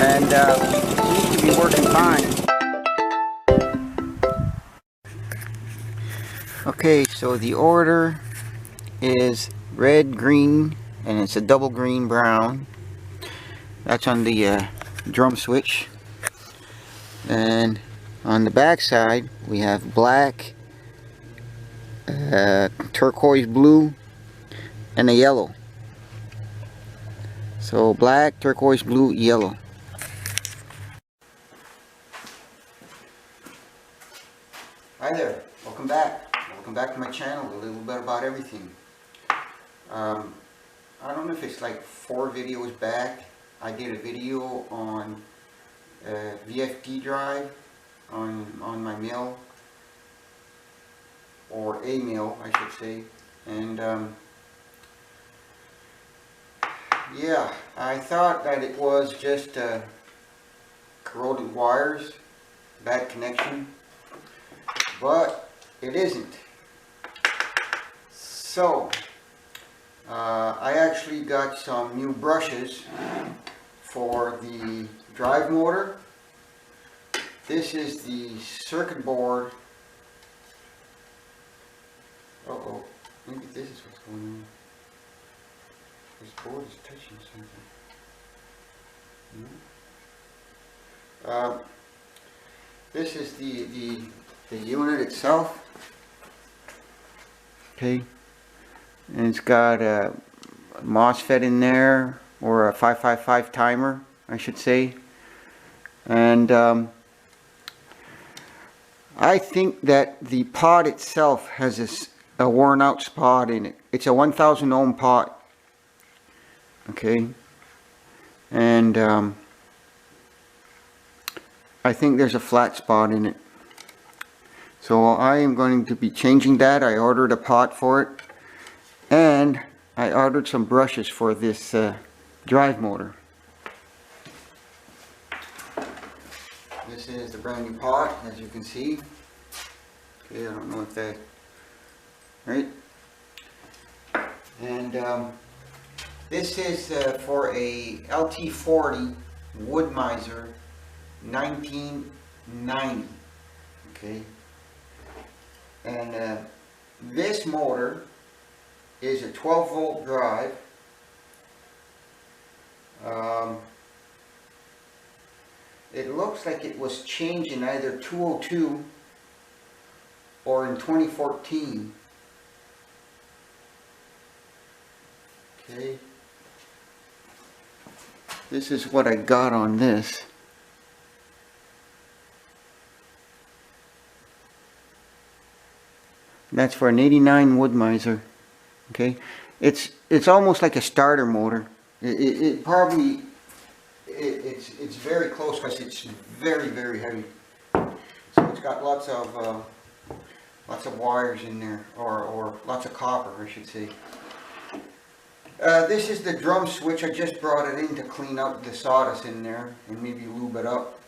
and seems to be working fine. Okay, so the order is red, green, and it's a double green brown. That's on the drum switch. And on the back side we have black, turquoise blue, and a yellow. So black, turquoise blue, yellow. Hi there, welcome back. Welcome back to my channel, a little bit about everything. I don't know if it's like 4 videos back, I did a video on VFD drive on my mill, or a mill I should say, and yeah, I thought that it was just corroded wires, bad connection, but it isn't. So I actually got some new brushes for the drive motor. This is the circuit board. Maybe this is what's going on. This board is touching something. This is the unit itself. Okay, and it's got a MOSFET in there, or a 555 timer I should say, and I think that the pot itself has a worn out spot in it. It's a 1000 ohm pot, okay, and I think there's a flat spot in it. So I am going to be changing that. I ordered a pot for it, and I ordered some brushes for this drive motor. This is the brand new pot, as you can see. Okay, I don't know if that, right? And this is for a LT40 Wood-Mizer 1990. Okay, and this motor is a 12 volt drive. It looks like it was changed in either 202 or in 2014. Okay, this is what I got on this. That's for an 89 Wood-Mizer. Okay, it's almost like a starter motor. It's very close because it's very heavy. So it's got lots of wires in there, or lots of copper I should say. This is the drum switch. I just brought it in to clean out the sawdust in there and maybe lube it up,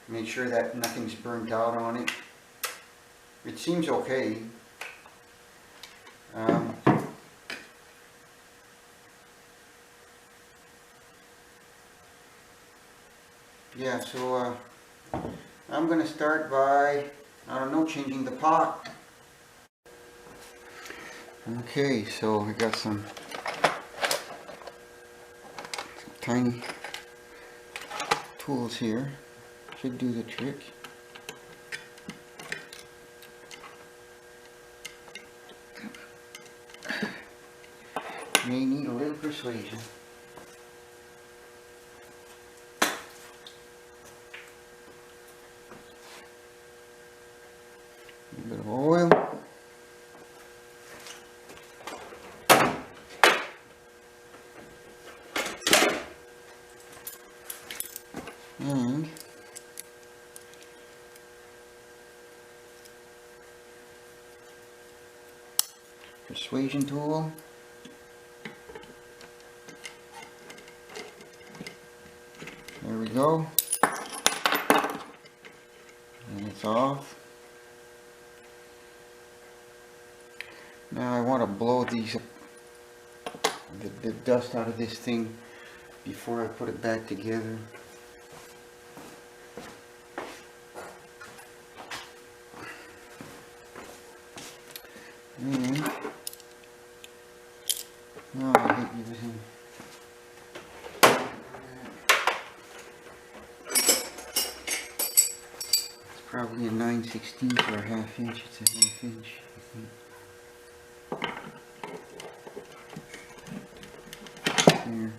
make sure that nothing's burnt out on it. It seems okay. Yeah, so I'm going to start by, I don't know, changing the pot. Okay, so I got some tiny tools here. Should do the trick. May need a little persuasion. A bit of oil. And persuasion tool. There we go. And it's off. Now I want to blow these, the dust out of this thing before I put it back together. And no, I hate using. It's probably a 9/16 or a 1/2 inch. It's a 1/2 inch, I think. Here.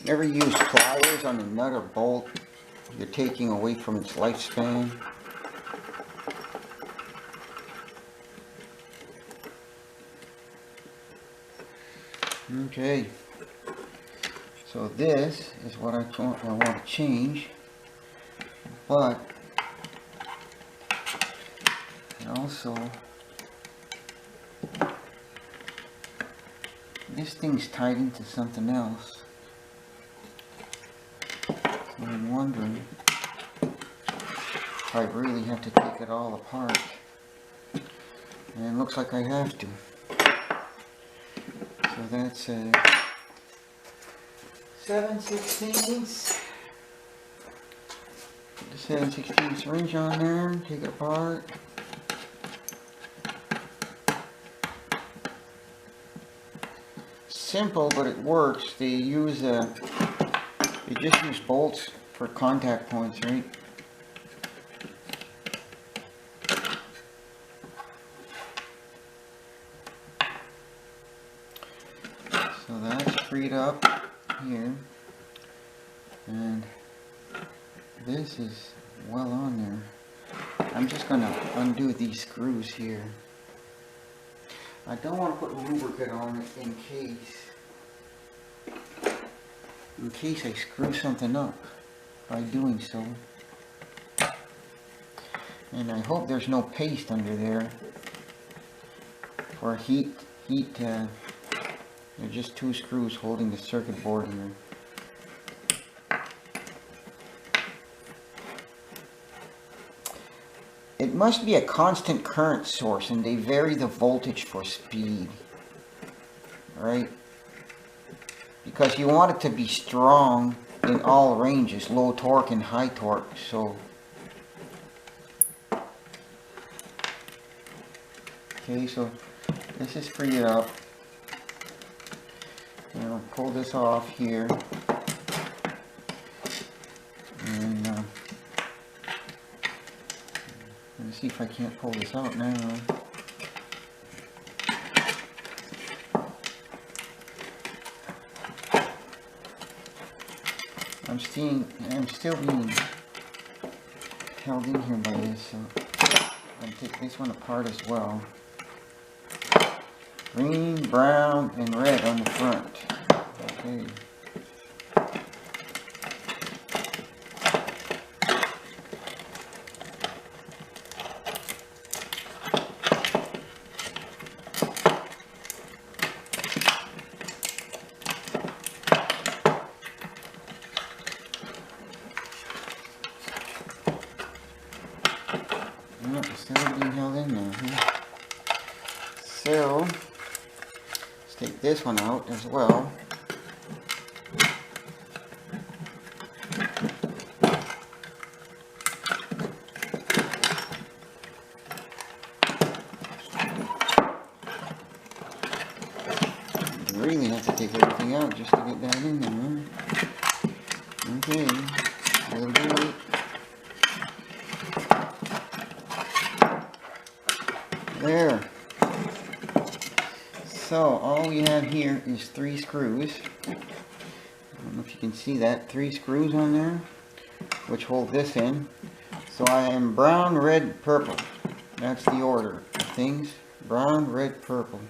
Never use pliers on a nut or bolt. You're taking away from its lifespan. Okay, so this is what I want to change, but also this thing's tied into something else. So I'm wondering if I really have to take it all apart, and it looks like I have to. So that's a 7/16. Put the 7/16 syringe on there, take it apart. Simple, but it works. They just use bolts for contact points, right? So that's freed up here, and this is well on there. I'm just going to undo these screws here. I don't want to put lubricant on it in case I screw something up by doing so. And I hope there's no paste under there for heat. They're just 2 screws holding the circuit board here. It must be a constant current source, and they vary the voltage for speed. Alright? Because you want it to be strong in all ranges, low torque and high torque. So okay, so this is freed up. And I'll pull this off here. And let's see if I can't pull this out now. I'm still being held in here by this, so I'm going to take this one apart as well. Green, brown, and red on the front. Okay. Still being held in there. So let's take this one out as well. You really have to take everything out just to get that in there. Okay, we'll do it. There. So all we have here is 3 screws. I don't know if you can see that. 3 screws on there, which hold this in. So I am brown, red, purple. That's the order of things. Brown, red, purple.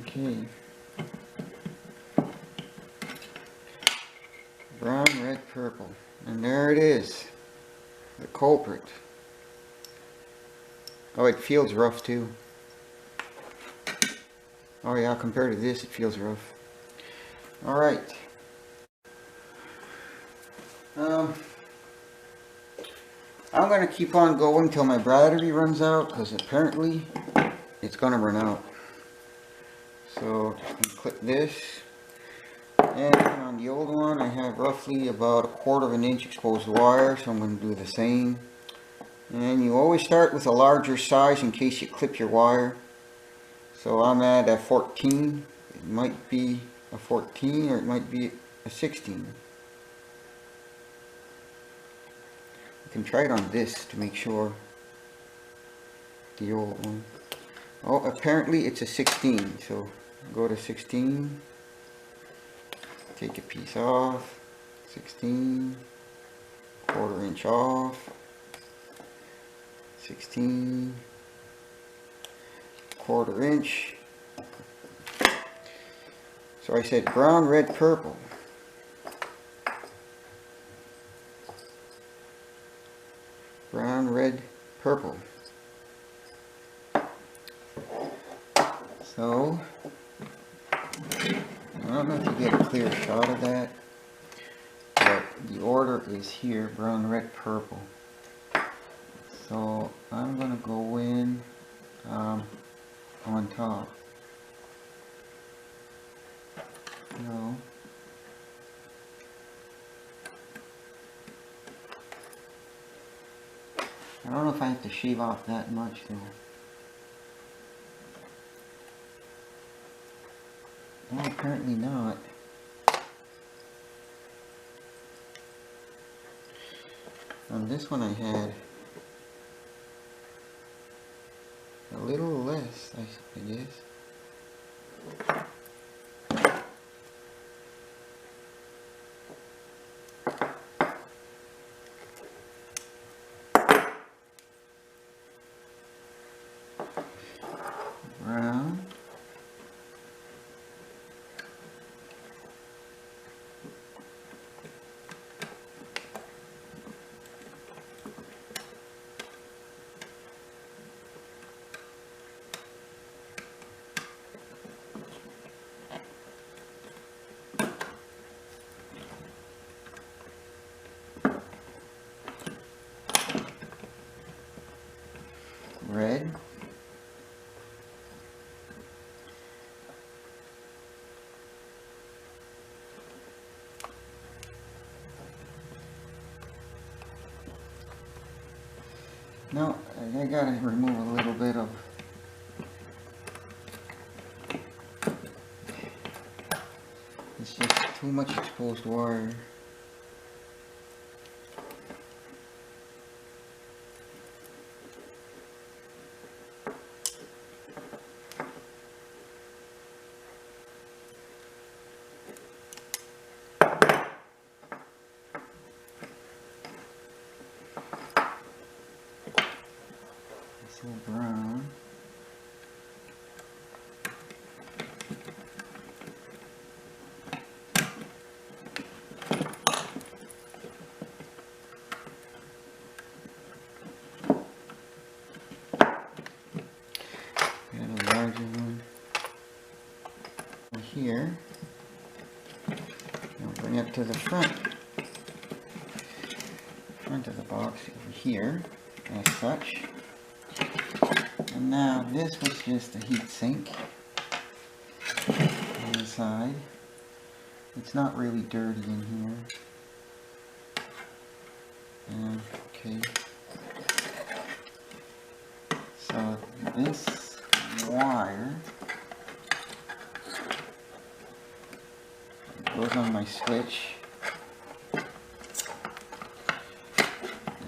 Okay. Brown, red, purple. And there it is. The culprit. Oh, it feels rough too. Oh yeah, compared to this, it feels rough. Alright. I'm going to keep on going till my battery runs out, because apparently it's going to run out. So just going to clip this And on the old one I have roughly about 1/4 of an inch exposed wire, so I'm going to do the same. And you always start with a larger size in case you clip your wire. So I'm at a 14. It might be a 14 or it might be a 16. You can try it on this to make sure. The old one. Oh, apparently it's a 16. So go to 16. Take a piece off. 16. 1/4 inch off. 16. 1/4 inch. So I said brown, red, purple. Brown, red, purple. So I don't know if you get a clear shot of that, but the order is here, brown, red, purple. So I'm going to go in on top. No. I don't know if I have to shave off that much though. No, apparently not. On this one I had a little less, I guess. Brown. Red. Now I gotta remove a little bit of it's just too much exposed wire. Brown. Got a larger one here. I'll bring it to the front of the box over here, as such. And now this was just a heat sink on the side. It's not really dirty in here. Okay. So this wire goes on my switch.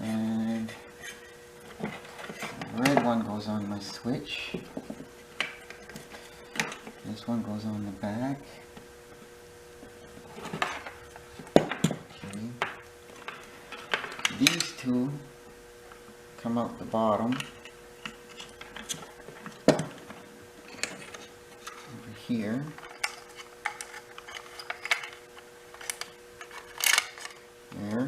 And the red one goes on my switch. This one goes on the back. Okay. These two come out the bottom. Over here. There.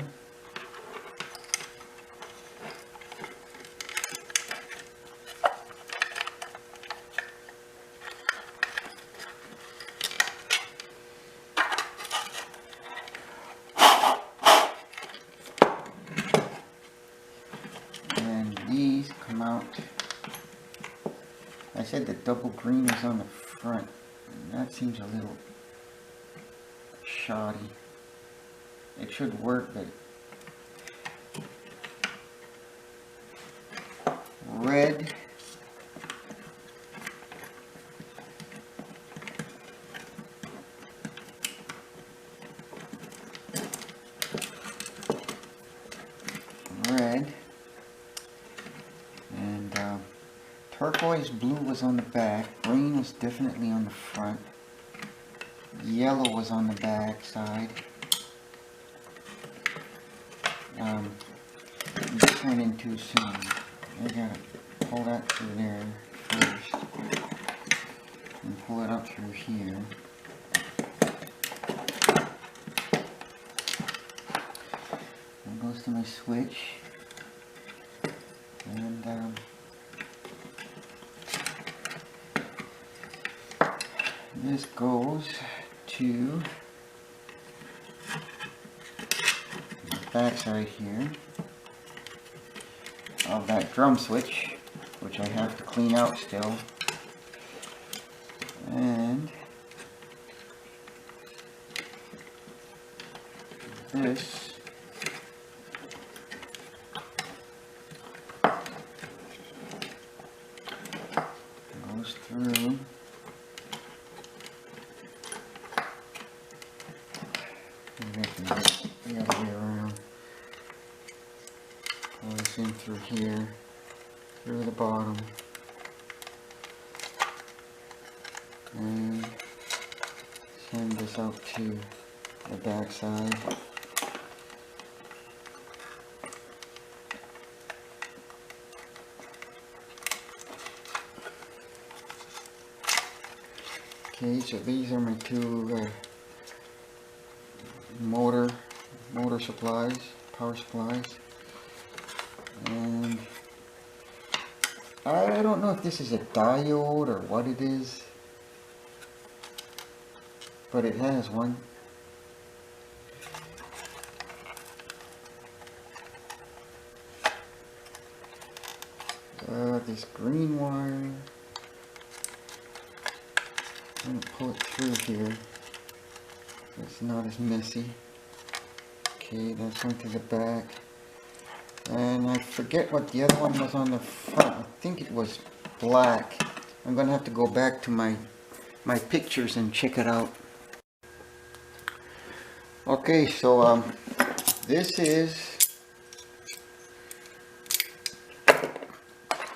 These come out. I said the double green is on the front, and that seems a little shoddy. It should work, but red. Red. And turquoise blue was on the back. Green was definitely on the front. Yellow was on the back side. This went in too soon. I gotta pull that through there first and pull it up through here. That goes to my switch, and this goes to the back side here of that drum switch, which I have to clean out still. And this goes through the other way around. Pull this in through here, through the bottom, and send this out to the back side. Okay, so these are my two motor supplies, power supplies. And I don't know if this is a diode or what it is, but it has one. This green wire, I'm going to pull it through here so it's not as messy. Okay, that's going to the back. And I forget what the other one was on the front. I think it was black. I'm going to have to go back to my pictures and check it out. Okay, so this is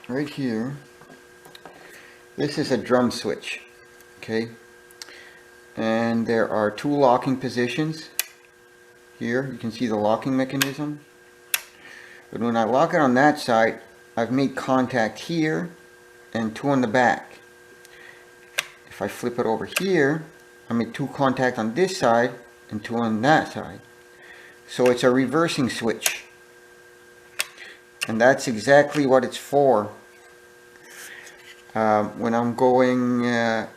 right here. This is a drum switch. Okay, and there are two locking positions here. You can see the locking mechanism. But when I lock it on that side, I've made contact here and two on the back. If I flip it over here, I make two contact on this side and two on that side. So it's a reversing switch. And that's exactly what it's for. When I'm going, the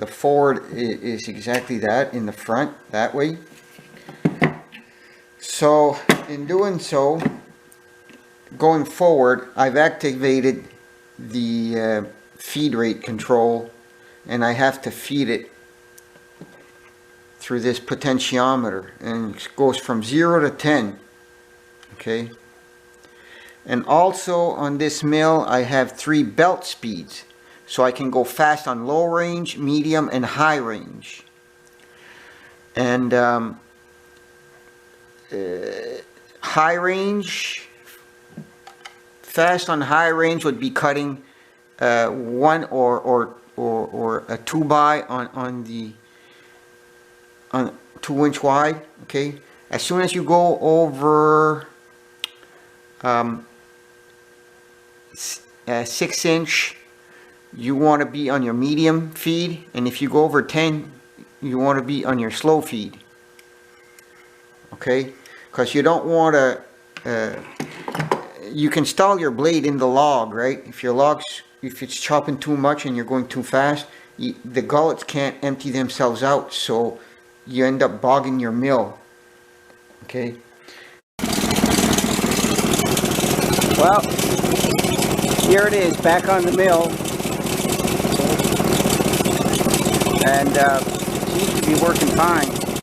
forward is exactly that, in the front, that way. So in doing so, going forward, I've activated the feed rate control, and I have to feed it through this potentiometer, and it goes from 0 to 10. Okay, and also on this mill I have 3 belt speeds, so I can go fast on low range, medium, and high range. And high range, fast on high range would be cutting 1 or a 2-by on 2-inch wide. Okay, as soon as you go over 6-inch, you want to be on your medium feed, and if you go over 10, you want to be on your slow feed. Okay, because you don't want to you can stall your blade in the log, right? If it's chopping too much and you're going too fast, the gullets can't empty themselves out, so you end up bogging your mill. Okay, well, here it is, back on the mill. And seems to be working fine.